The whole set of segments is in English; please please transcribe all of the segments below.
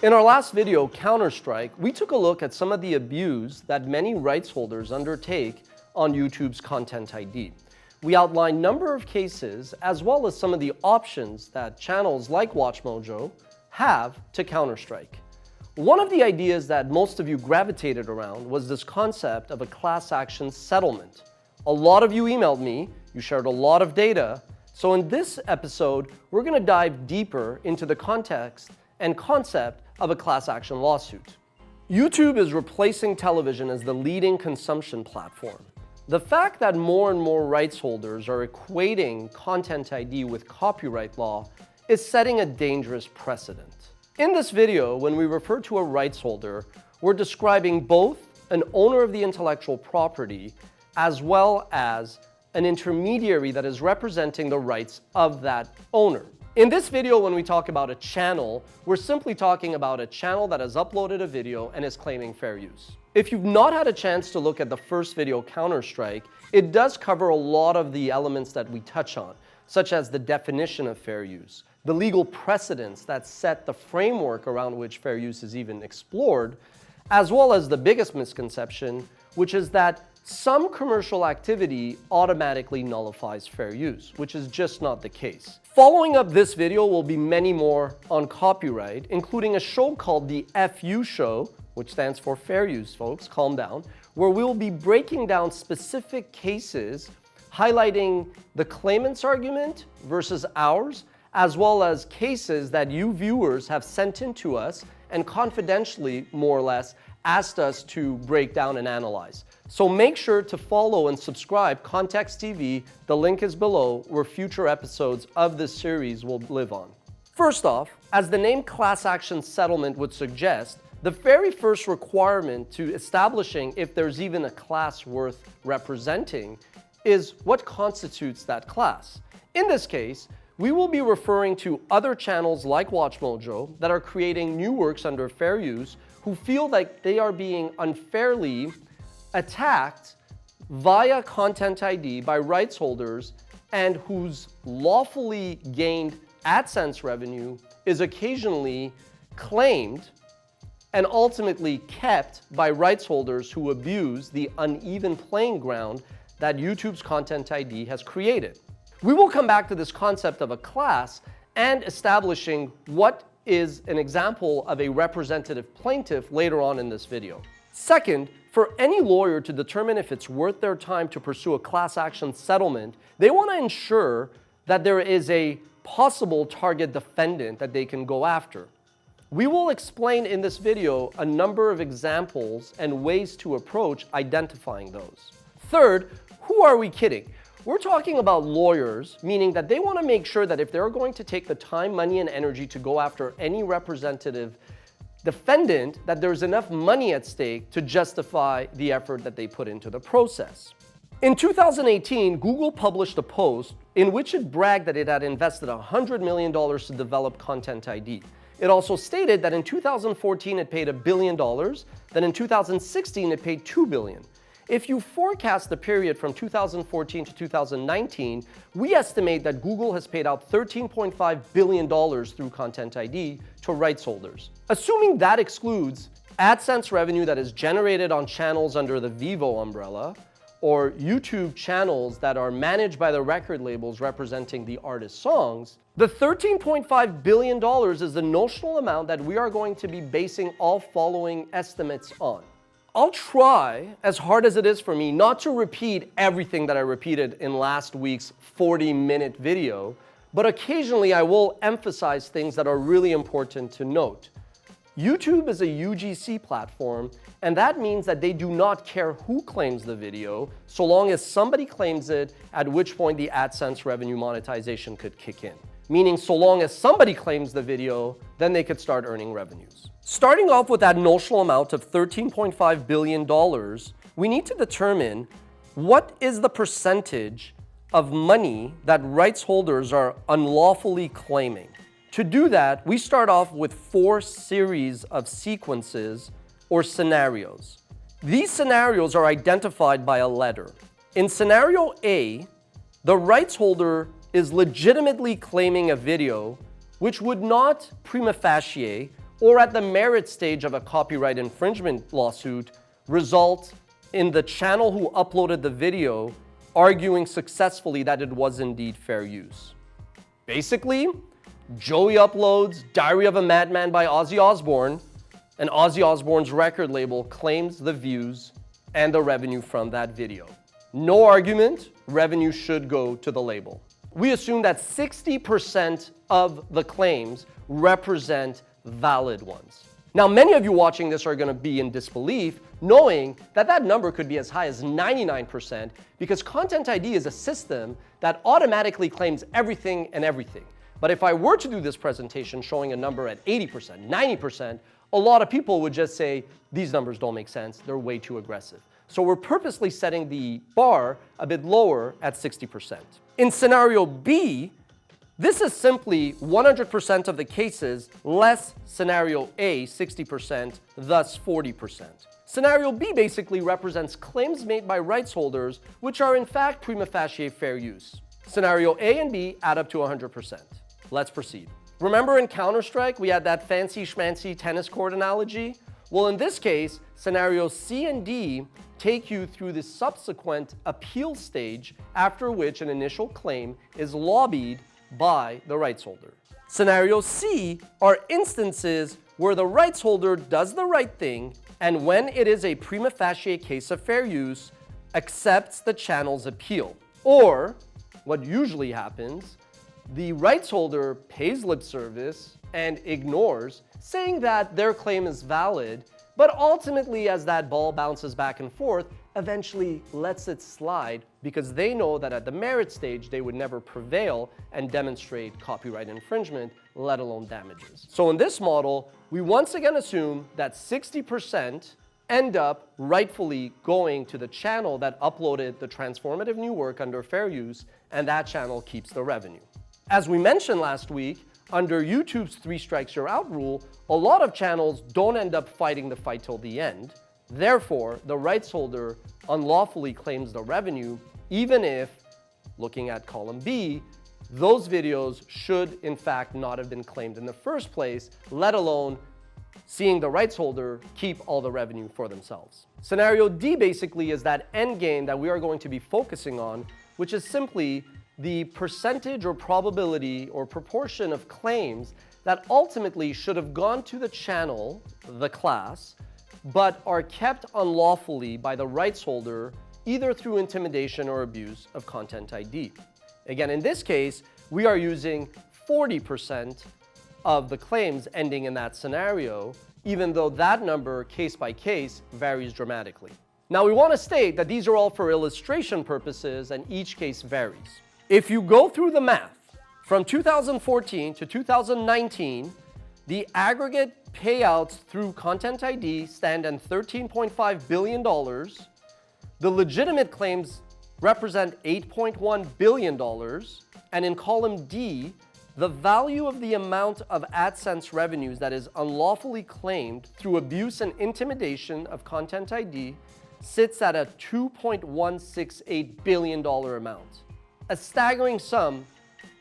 In our last video, Counter-Strike, we took a look at some of the abuse that many rights holders undertake on YouTube's Content ID. We outlined a number of cases as well as some of the options that channels like WatchMojo have to Counter-Strike. One of the ideas that most of you gravitated around was this concept of a class action settlement. A lot of you emailed me, you shared a lot of data, so in this episode, we're going to dive deeper into the context and concept of a class action lawsuit. YouTube is replacing television as the leading consumption platform. The fact that more and more rights holders are equating Content ID with copyright law is setting a dangerous precedent. In this video, when we refer to a rights holder, we're describing both an owner of the intellectual property as well as an intermediary that is representing the rights of that owner. In this video, when we talk about a channel, we're simply talking about a channel that has uploaded a video and is claiming fair use. If you've not had a chance to look at the first video, Counter-Strike, it does cover a lot of the elements that we touch on, such as the definition of fair use, the legal precedents that set the framework around which fair use is even explored, as well as the biggest misconception, which is that some commercial activity automatically nullifies fair use, which is just not the case. Following up this video will be many more on copyright, including a show called the FU Show, which stands for Fair Use, folks, calm down, where we'll be breaking down specific cases, highlighting the claimant's argument versus ours, as well as cases that you viewers have sent in to us and confidentially, more or less, asked us to break down and analyze. So make sure to follow and subscribe Context TV, the link is below, where future episodes of this series will live on. First off, as the name class action settlement would suggest, the very first requirement to establishing if there's even a class worth representing is what constitutes that class. In this case, we will be referring to other channels like WatchMojo that are creating new works under fair use who feel like they are being unfairly attacked via Content ID by rights holders and whose lawfully gained AdSense revenue is occasionally claimed and ultimately kept by rights holders who abuse the uneven playing ground that YouTube's Content ID has created. We will come back to this concept of a class and establishing what is an example of a representative plaintiff later on in this video. Second, for any lawyer to determine if it's worth their time to pursue a class action settlement, they want to ensure that there is a possible target defendant that they can go after. We will explain in this video a number of examples and ways to approach identifying those. Third, who are we kidding? We're talking about lawyers, meaning that they want to make sure that if they're going to take the time, money, and energy to go after any representative defendant, that there's enough money at stake to justify the effort that they put into the process. In 2018, Google published a post in which it bragged that it had invested $100 million to develop Content ID. It also stated that in 2014 it paid $1 billion, then in 2016 it paid $2 billion. If you forecast the period from 2014 to 2019, we estimate that Google has paid out $13.5 billion through Content ID to rights holders. Assuming that excludes AdSense revenue that is generated on channels under the Vivo umbrella, or YouTube channels that are managed by the record labels representing the artist's songs, the $13.5 billion is the notional amount that we are going to be basing all following estimates on. I'll try, as hard as it is for me, not to repeat everything that I repeated in last week's 40-minute video, but occasionally I will emphasize things that are really important to note. YouTube is a UGC platform, and that means that they do not care who claims the video, so long as somebody claims it, at which point the AdSense revenue monetization could kick in. Meaning, so long as somebody claims the video, then they could start earning revenues. Starting off with that notional amount of $13.5 billion, we need to determine what is the percentage of money that rights holders are unlawfully claiming. To do that, we start off with 4 series of sequences or scenarios. These scenarios are identified by a letter. In scenario A, the rights holder is legitimately claiming a video which would not prima facie or at the merit stage of a copyright infringement lawsuit result in the channel who uploaded the video arguing successfully that it was indeed fair use. Basically, Joey uploads Diary of a Madman by Ozzy Osbourne, and Ozzy Osbourne's record label claims the views and the revenue from that video. No argument, revenue should go to the label. We assume that 60% of the claims represent valid ones. Now, many of you watching this are going to be in disbelief, knowing that that number could be as high as 99%, because Content ID is a system that automatically claims everything and everything. But if I were to do this presentation showing a number at 80%, 90%, a lot of people would just say, these numbers don't make sense, they're way too aggressive. So we're purposely setting the bar a bit lower at 60%. In scenario B, this is simply 100% of the cases less scenario A, 60%, thus 40%. Scenario B basically represents claims made by rights holders which are in fact prima facie fair use. Scenario A and B add up to 100%. Let's proceed. Remember in Counter-Strike we had that fancy schmancy tennis court analogy? Well, in this case, scenarios C and D take you through the subsequent appeal stage, after which an initial claim is lobbied by the rights holder. Scenario C are instances where the rights holder does the right thing and, when it is a prima facie case of fair use, accepts the channel's appeal. Or, what usually happens, the rights holder pays lip service and ignores, saying that their claim is valid, but ultimately, as that ball bounces back and forth, eventually lets it slide because they know that at the merit stage they would never prevail and demonstrate copyright infringement, let alone damages. So in this model, we once again assume that 60% end up rightfully going to the channel that uploaded the transformative new work under fair use, and that channel keeps the revenue. As we mentioned last week, under YouTube's 3 strikes you're out rule, a lot of channels don't end up fighting the fight till the end. Therefore, the rights holder unlawfully claims the revenue, even if, looking at column B, those videos should in fact not have been claimed in the first place, let alone seeing the rights holder keep all the revenue for themselves. Scenario D basically is that end game that we are going to be focusing on, which is simply the percentage or probability or proportion of claims that ultimately should have gone to the channel, the class, but are kept unlawfully by the rights holder, either through intimidation or abuse of Content ID. Again, in this case, we are using 40% of the claims ending in that scenario, even though that number, case by case, varies dramatically. Now, we want to state that these are all for illustration purposes and each case varies. If you go through the math, from 2014 to 2019, the aggregate payouts through Content ID stand at $13.5 billion. The legitimate claims represent $8.1 billion. And in column D, the value of the amount of AdSense revenues that is unlawfully claimed through abuse and intimidation of Content ID sits at a $2.168 billion amount. A staggering sum,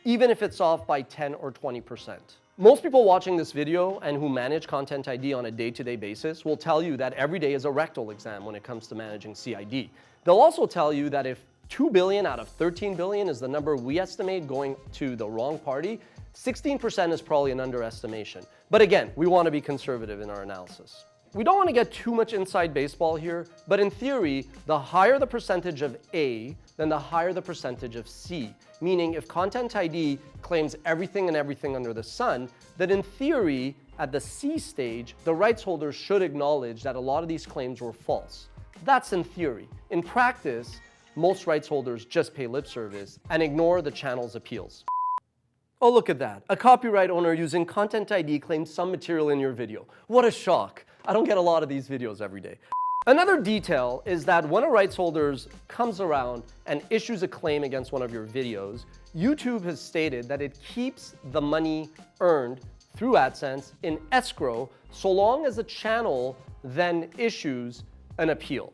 even if it's off by 10 or 20%. Most people watching this video and who manage Content ID on a day-to-day basis will tell you that every day is a rectal exam when it comes to managing CID. They'll also tell you that if 2 billion out of 13 billion is the number we estimate going to the wrong party, 16% is probably an underestimation. But again, we want to be conservative in our analysis. We don't want to get too much inside baseball here, but in theory, the higher the percentage of A, then the higher the percentage of C. Meaning if Content ID claims everything and everything under the sun, then in theory, at the C stage, the rights holders should acknowledge that a lot of these claims were false. That's in theory. In practice, most rights holders just pay lip service and ignore the channel's appeals. Oh, look at that. A copyright owner using Content ID claims some material in your video. What a shock. I don't get a lot of these videos every day. Another detail is that when a rights holder comes around and issues a claim against one of your videos, YouTube has stated that it keeps the money earned through AdSense in escrow so long as the channel then issues an appeal.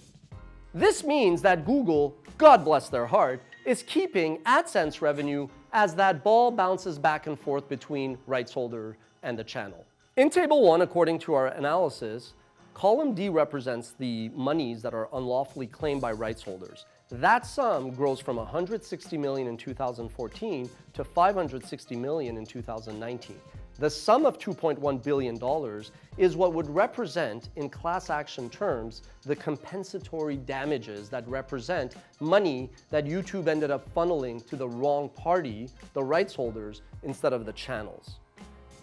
This means that Google, God bless their heart, is keeping AdSense revenue as that ball bounces back and forth between rights holder and the channel. In Table 1, according to our analysis, column D represents the monies that are unlawfully claimed by rights holders. That sum grows from $160 million in 2014 to $560 million in 2019. The sum of $2.1 billion is what would represent, in class action terms, the compensatory damages that represent money that YouTube ended up funneling to the wrong party, the rights holders, instead of the channels.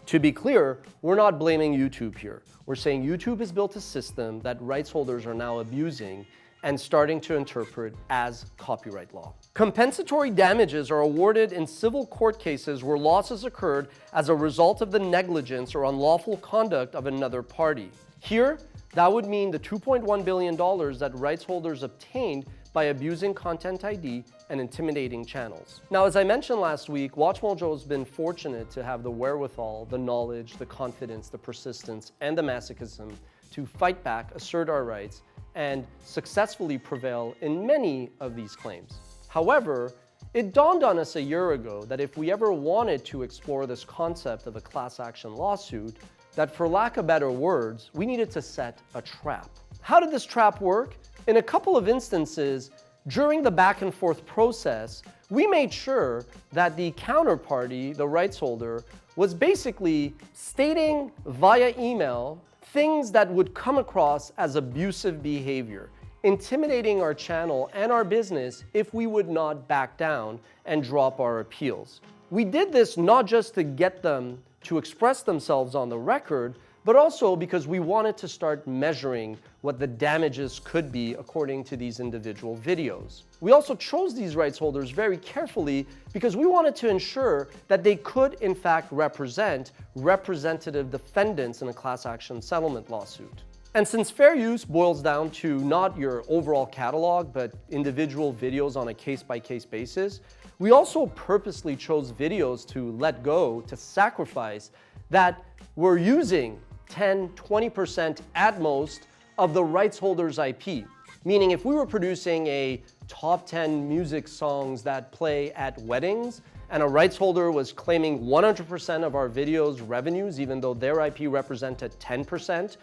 To be clear, we're not blaming YouTube here. We're saying YouTube has built a system that rights holders are now abusing and starting to interpret as copyright law. Compensatory damages are awarded in civil court cases where losses occurred as a result of the negligence or unlawful conduct of another party. Here, that would mean the $2.1 billion that rights holders obtained by abusing Content ID and intimidating channels. Now, as I mentioned last week, WatchMojo has been fortunate to have the wherewithal, the knowledge, the confidence, the persistence, and the masochism to fight back, assert our rights, and successfully prevail in many of these claims. However, it dawned on us a year ago that if we ever wanted to explore this concept of a class action lawsuit, that for lack of better words, we needed to set a trap. How did this trap work? In a couple of instances, during the back and forth process, we made sure that the counterparty, the rights holder, was basically stating via email things that would come across as abusive behavior, intimidating our channel and our business if we would not back down and drop our appeals. We did this not just to get them to express themselves on the record, but also because we wanted to start measuring what the damages could be according to these individual videos. We also chose these rights holders very carefully because we wanted to ensure that they could in fact represent representative defendants in a class action settlement lawsuit. And since fair use boils down to not your overall catalog, but individual videos on a case-by-case basis, we also purposely chose videos to let go, to sacrifice, that were using 10, 20% at most of the rights holder's IP. Meaning if we were producing a top 10 music songs that play at weddings, and a rights holder was claiming 100% of our video's revenues, even though their IP represented 10%,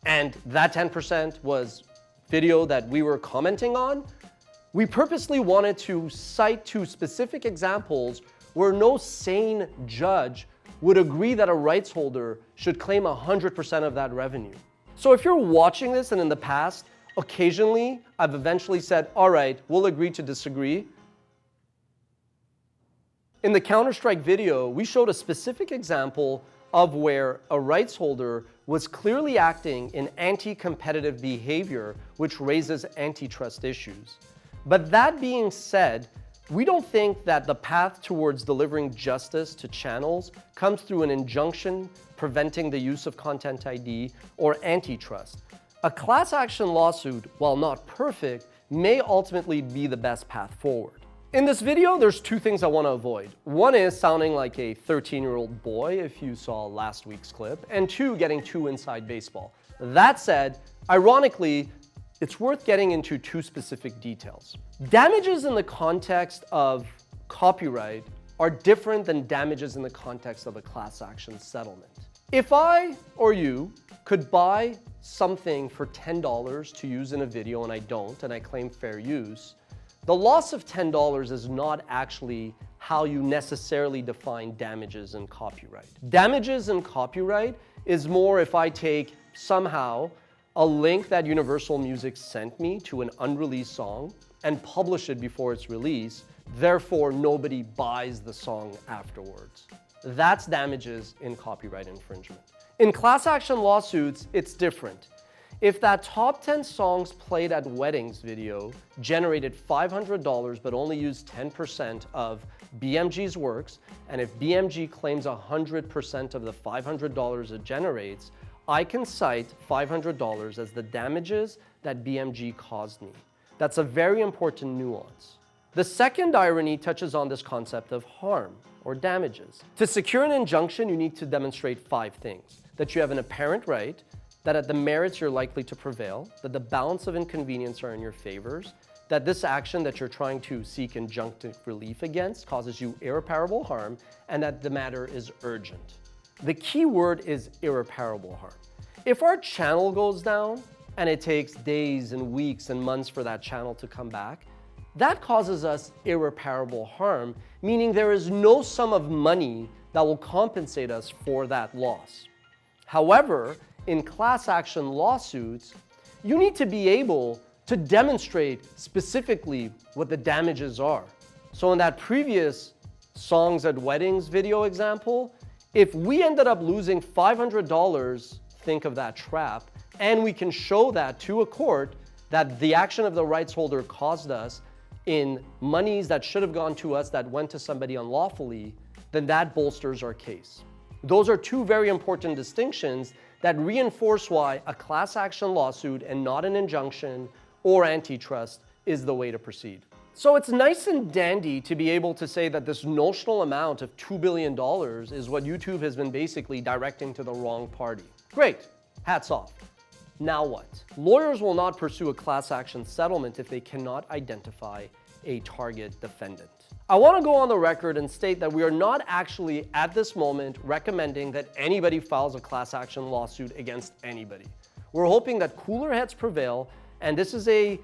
and that 10% was video that we were commenting on, we purposely wanted to cite two specific examples where no sane judge would agree that a rights holder should claim 100% of that revenue. So if you're watching this and in the past, occasionally I've eventually said, all right, we'll agree to disagree. In the Counter-Strike video, we showed a specific example of where a rights holder was clearly acting in anti-competitive behavior, which raises antitrust issues. But that being said, we don't think that the path towards delivering justice to channels comes through an injunction preventing the use of Content ID or antitrust. A class action lawsuit, while not perfect, may ultimately be the best path forward. In this video, there's two things I want to avoid. One is sounding like a 13-year-old boy, if you saw last week's clip, and two, getting too inside baseball. That said, ironically, it's worth getting into two specific details. Damages in the context of copyright are different than damages in the context of a class action settlement. If I or you could buy something for $10 to use in a video and I don't, and I claim fair use, the loss of $10 is not actually how you necessarily define damages in copyright. Damages in copyright is more if I take somehow a link that Universal Music sent me to an unreleased song and publish it before its release, therefore nobody buys the song afterwards. That's damages in copyright infringement. In class action lawsuits, it's different. If that top 10 songs played at weddings video generated $500 but only used 10% of BMG's works, and if BMG claims 100% of the $500 it generates, I can cite $500 as the damages that BMG caused me. That's a very important nuance. The second irony touches on this concept of harm or damages. To secure an injunction, you need to demonstrate 5 things: that you have an apparent right, that at the merits you're likely to prevail, that the balance of inconvenience are in your favors, that this action that you're trying to seek injunctive relief against causes you irreparable harm, and that the matter is urgent. The key word is irreparable harm. If our channel goes down and it takes days and weeks and months for that channel to come back, that causes us irreparable harm, meaning there is no sum of money that will compensate us for that loss. However, in class action lawsuits, you need to be able to demonstrate specifically what the damages are. So in that previous songs at weddings video example, if we ended up losing $500, think of that trap, and we can show that to a court that the action of the rights holder caused us in monies that should have gone to us that went to somebody unlawfully, then that bolsters our case. Those are two very important distinctions that reinforce why a class action lawsuit and not an injunction or antitrust is the way to proceed. So it's nice and dandy to be able to say that this notional amount of $2 billion is what YouTube has been basically directing to the wrong party. Great, hats off. Now what? Lawyers will not pursue a class action settlement if they cannot identify a target defendant. I want to go on the record and state that we are not actually at this moment recommending that anybody files a class action lawsuit against anybody. We're hoping that cooler heads prevail, and this is a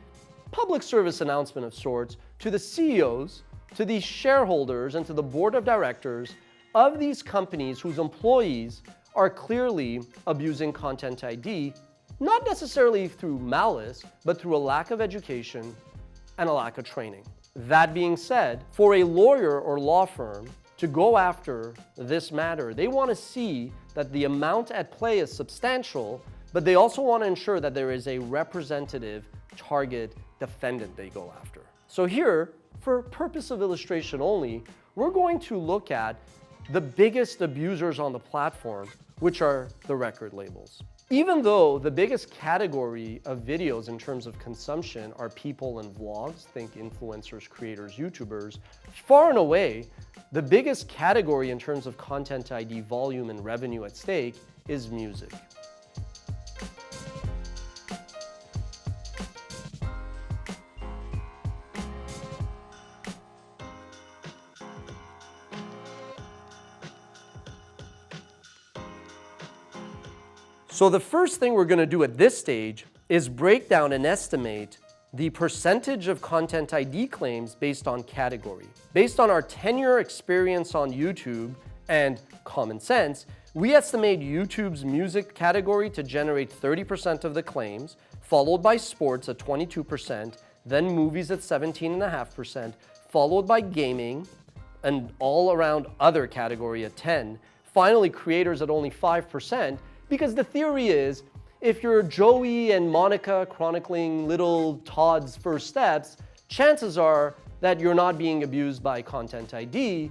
public service announcement of sorts to the CEOs, to the shareholders, and to the board of directors of these companies whose employees are clearly abusing Content ID, not necessarily through malice, but through a lack of education and a lack of training. That being said, for a lawyer or law firm to go after this matter, they want to see that the amount at play is substantial, but they also want to ensure that there is a representative target defendant they go after. So here, for purpose of illustration only, we're going to look at the biggest abusers on the platform, which are the record labels. Even though the biggest category of videos in terms of consumption are people and vlogs, think influencers, creators, YouTubers, far and away, the biggest category in terms of Content ID volume and revenue at stake is music. So the first thing we're going to do at this stage is break down and estimate the percentage of Content ID claims based on category. Based on our 10-year experience on YouTube and common sense, we estimate YouTube's music category to generate 30% of the claims, followed by sports at 22%, then movies at 17.5%, followed by gaming, and all around other category at 10%, finally creators at only 5%, because the theory is, if you're Joey and Monica chronicling little Todd's first steps, chances are that you're not being abused by Content ID,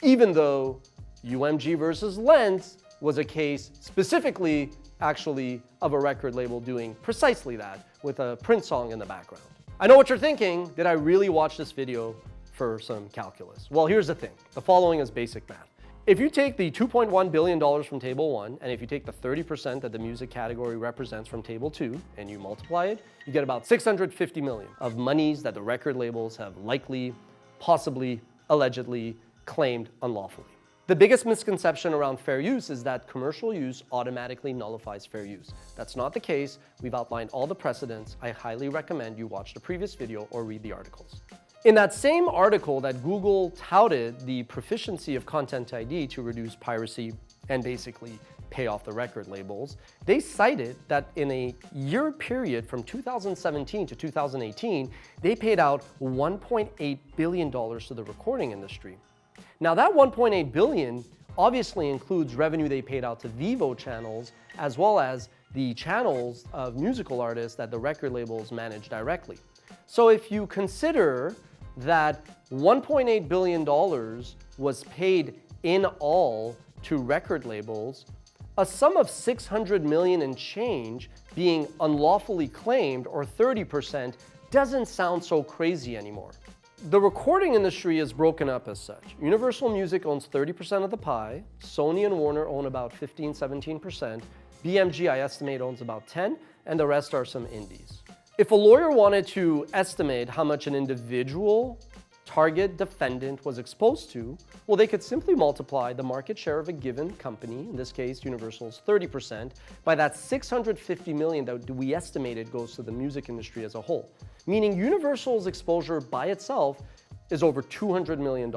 even though UMG versus Lens was a case specifically, actually, of a record label doing precisely that with a Prince song in the background. I know what you're thinking. Did I really watch this video for some calculus? Well, here's the thing. The following is basic math. If you take the $2.1 billion from Table 1, and if you take the 30% that the music category represents from Table 2, and you multiply it, you get about $650 million of monies that the record labels have likely, possibly, allegedly claimed unlawfully. The biggest misconception around fair use is that commercial use automatically nullifies fair use. That's not the case. We've outlined all the precedents. I highly recommend you watch the previous video or read the articles. In that same article that Google touted the proficiency of Content ID to reduce piracy and basically pay off the record labels, they cited that in a year period from 2017 to 2018, they paid out $1.8 billion to the recording industry. Now that $1.8 billion obviously includes revenue they paid out to Vivo channels, as well as the channels of musical artists that the record labels manage directly. So if you consider that $1.8 billion was paid in all to record labels, a sum of $600 million and change being unlawfully claimed, or 30%, doesn't sound so crazy anymore. The recording industry is broken up as such. Universal Music owns 30% of the pie, Sony and Warner own about 15–17%, BMG I estimate owns about 10%, and the rest are some indies. If a lawyer wanted to estimate how much an individual target defendant was exposed to, well, they could simply multiply the market share of a given company, in this case Universal's 30%, by that $650 million that we estimated goes to the music industry as a whole. Meaning Universal's exposure by itself is over $200 million,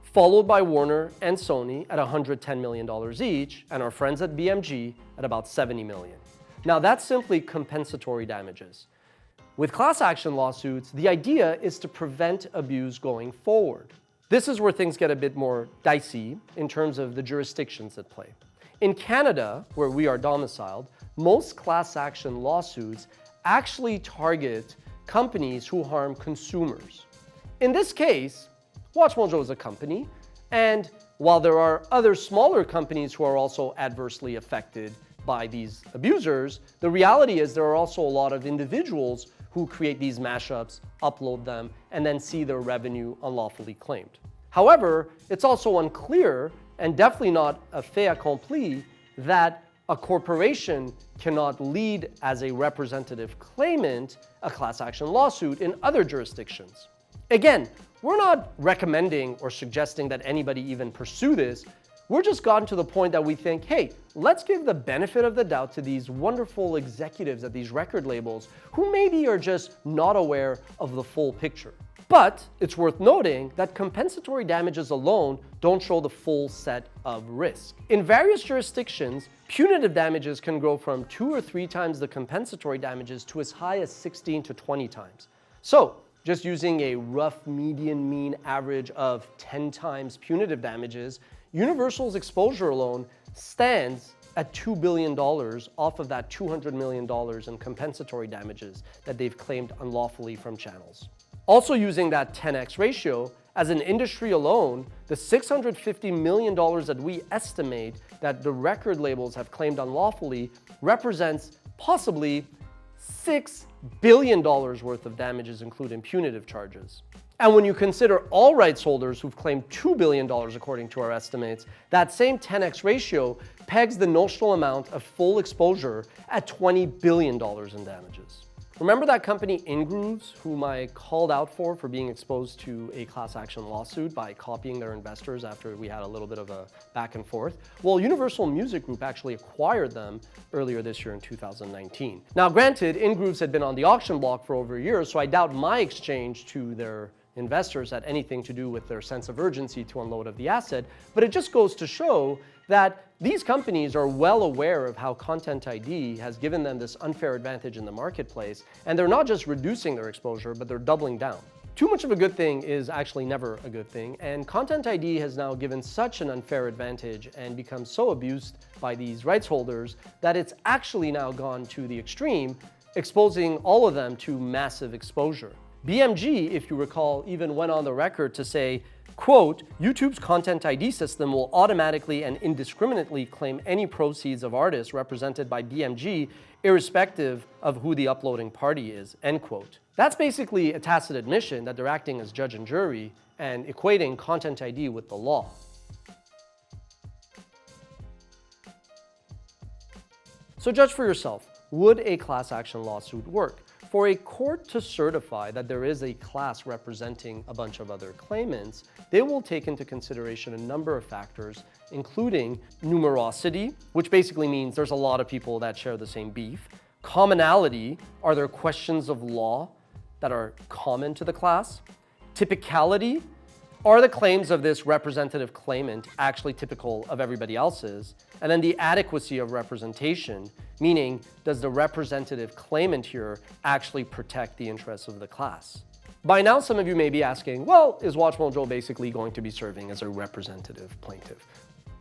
followed by Warner and Sony at $110 million each, and our friends at BMG at about $70 million. Now that's simply compensatory damages. With class action lawsuits, the idea is to prevent abuse going forward. This is where things get a bit more dicey in terms of the jurisdictions at play. In Canada, where we are domiciled, most class action lawsuits actually target companies who harm consumers. In this case, WatchMojo is a company, and while there are other smaller companies who are also adversely affected by these abusers, the reality is there are also a lot of individuals who create these mashups, upload them, and then see their revenue unlawfully claimed. However, it's also unclear, and definitely not a fait accompli, that a corporation cannot lead as a representative claimant a class action lawsuit in other jurisdictions. Again, we're not recommending or suggesting that anybody even pursue this. We're just gotten to the point that we think, hey, let's give the benefit of the doubt to these wonderful executives at these record labels who maybe are just not aware of the full picture. But it's worth noting that compensatory damages alone don't show the full set of risk. In various jurisdictions, punitive damages can grow from 2 or 3 times the compensatory damages to as high as 16 to 20 times. So, just using a rough median mean average of 10 times punitive damages, Universal's exposure alone stands at $2 billion off of that $200 million in compensatory damages that they've claimed unlawfully from channels. Also using that 10x ratio, as an industry alone, the $650 million that we estimate that the record labels have claimed unlawfully represents possibly $6 billion worth of damages, including punitive charges. And when you consider all rights holders who've claimed $2 billion according to our estimates, that same 10x ratio pegs the notional amount of full exposure at $20 billion in damages. Remember that company Ingrooves, whom I called out for being exposed to a class action lawsuit by copying their investors after we had a little bit of a back and forth? Well, Universal Music Group actually acquired them earlier this year in 2019. Now granted, Ingrooves had been on the auction block for over a year, so I doubt my exchange to their investors had anything to do with their sense of urgency to unload of the asset, but it just goes to show that these companies are well aware of how Content ID has given them this unfair advantage in the marketplace, and they're not just reducing their exposure, but they're doubling down. Too much of a good thing is actually never a good thing, and Content ID has now given such an unfair advantage and become so abused by these rights holders that it's actually now gone to the extreme, exposing all of them to massive exposure. BMG, if you recall, even went on the record to say, quote, YouTube's Content ID system will automatically and indiscriminately claim any proceeds of artists represented by BMG, irrespective of who the uploading party is, end quote. That's basically a tacit admission that they're acting as judge and jury and equating Content ID with the law. So judge for yourself, would a class action lawsuit work? For a court to certify that there is a class representing a bunch of other claimants, they will take into consideration a number of factors, including numerosity, which basically means there's a lot of people that share the same beef. Commonality, are there questions of law that are common to the class? Typicality, are the claims of this representative claimant actually typical of everybody else's? And then the adequacy of representation, meaning does the representative claimant here actually protect the interests of the class? By now, some of you may be asking, well, is WatchMojo basically going to be serving as a representative plaintiff?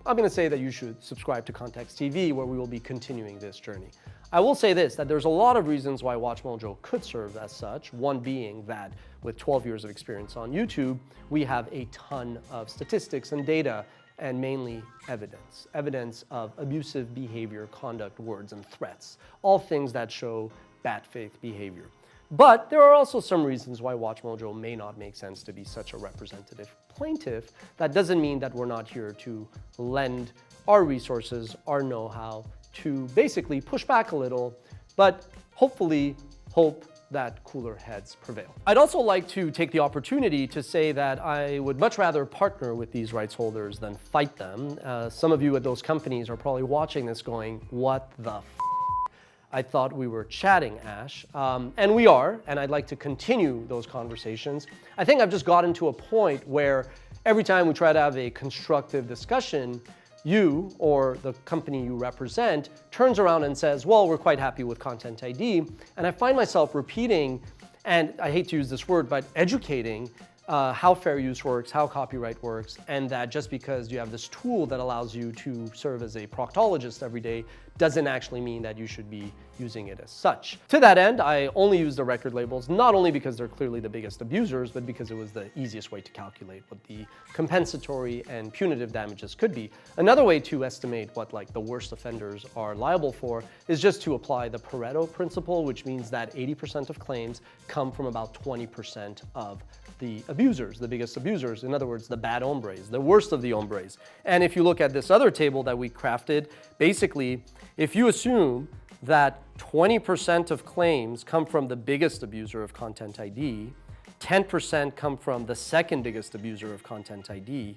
I'm going to say that you should subscribe to Context TV, where we will be continuing this journey. I will say this, that there's a lot of reasons why WatchMojo could serve as such, one being that with 12 years of experience on YouTube, we have a ton of statistics and data and mainly evidence of abusive behavior, conduct, words, and threats, all things that show bad faith behavior. But there are also some reasons why WatchMojo may not make sense to be such a representative plaintiff. That doesn't mean that we're not here to lend our resources, our know-how, to basically push back a little, but hopefully hope that cooler heads prevail. I'd also like to take the opportunity to say that I would much rather partner with these rights holders than fight them. Some of you at those companies are probably watching this going, what the f***? I thought we were chatting, Ash. And we are, and I'd like to continue those conversations. I think I've just gotten to a point where every time we try to have a constructive discussion, you or the company you represent turns around and says, well, we're quite happy with Content ID. And I find myself repeating, and I hate to use this word, but educating how fair use works, how copyright works, and that just because you have this tool that allows you to serve as a proctologist every day doesn't actually mean that you should be using it as such. To that end, I only use the record labels, not only because they're clearly the biggest abusers, but because it was the easiest way to calculate what the compensatory and punitive damages could be. Another way to estimate what like the worst offenders are liable for is just to apply the Pareto principle, which means that 80% of claims come from about 20% of the abusers, the biggest abusers. In other words, the bad hombres, the worst of the hombres. And if you look at this other table that we crafted, basically, if you assume that 20% of claims come from the biggest abuser of Content ID, 10% come from the second biggest abuser of Content ID,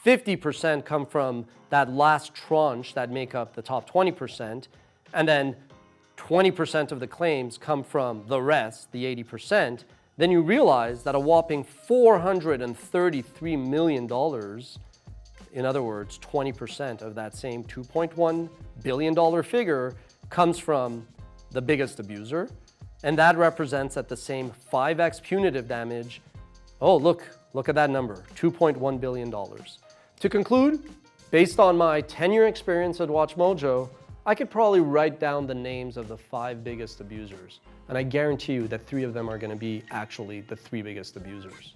50% come from that last tranche that make up the top 20%, and then 20% of the claims come from the rest, the 80%, then you realize that a whopping $433 million, in other words, 20% of that same $2.1 billion figure, comes from the biggest abuser, and that represents at the same 5x punitive damage. Oh, look at that number, $2.1 billion. To conclude, based on my 10-year experience at WatchMojo, I could probably write down the names of the 5 biggest abusers, and I guarantee you that 3 of them are going to be actually the 3 biggest abusers.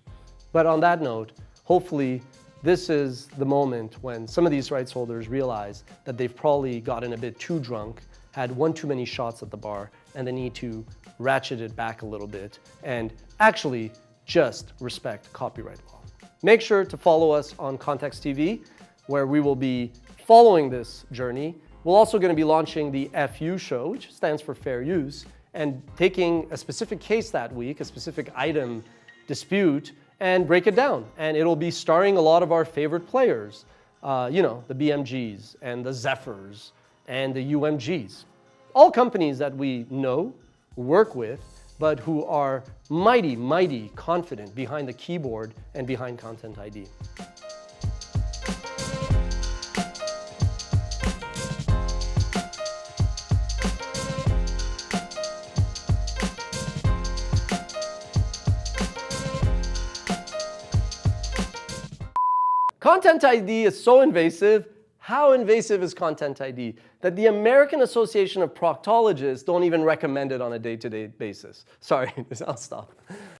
But on that note, hopefully this is the moment when some of these rights holders realize that they've probably gotten a bit too drunk, had one too many shots at the bar, and they need to ratchet it back a little bit and actually just respect copyright law. Make sure to follow us on Context TV, where we will be following this journey. We're also going to be launching the FU show, which stands for fair use, and taking a specific case that week, a specific item dispute, and break it down. And it'll be starring a lot of our favorite players, the BMGs and the Zephyrs and the UMGs. All companies that we know, work with, but who are mighty, mighty confident behind the keyboard and behind Content ID. Content ID is so invasive. How invasive is Content ID that the American Association of Proctologists don't even recommend it on a day-to-day basis? Sorry, I'll stop.